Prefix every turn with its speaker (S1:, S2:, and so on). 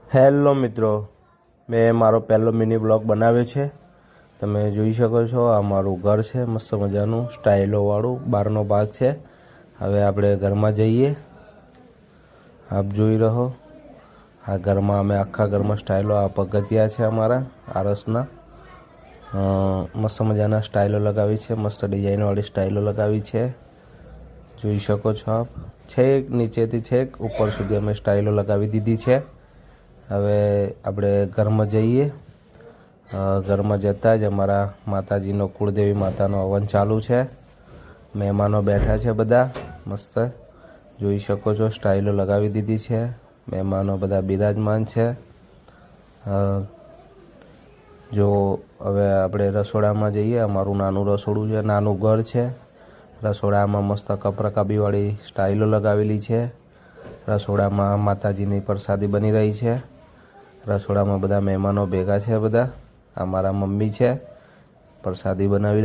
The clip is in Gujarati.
S1: હેલો મિત્રો, મેં મારો પહેલો મિની બ્લોગ બનાવ્યો છે। તમે જોઈ શકો છો, આ મારું ઘર છે, મસ્ત મજાનું સ્ટાઇલોવાળું બહારનો ભાગ છે। હવે આપણે ઘરમાં જઈએ। આપ જોઈ રહો, આ ઘરમાં અમે આખા ઘરમાં સ્ટાઇલો, આ પગથિયા છે અમારા આરસના। મસ્ત મજાના સ્ટાઇલો લગાવી છે, મસ્ત ડિઝાઇનવાળી સ્ટાઇલો લગાવી છે, જોઈ શકો છો આપ। છેક નીચેથી છેક ઉપર સુધી અમે સ્ટાઇલો લગાવી દીધી છે। હવે આપણે ઘરમાં જઈએ। ઘરમાં જતાં જ અમારા માતાજીનો કુળદેવી માતાનો હવન ચાલુ છે। મહેમાનો બેઠા છે બધા, મસ્ત જોઈ શકો છો, સ્ટાઇલો લગાવી દીધી છે। મહેમાનો બધા બિરાજમાન છે। જો હવે આપણે રસોડામાં જઈએ। અમારું નાનું રસોડું છે, નાનું ઘર છે। રસોડામાં મસ્ત કપરાકાબીવાળી સ્ટાઇલો લગાવેલી છે। રસોડામાં માતાજીની પ્રસાદી બની રહી છે। રસોડામાં બધા મહેમાનો ભેગા છે બધા। આ મારા મમ્મી છે, પ્રસાદી બનાવી રહ્યા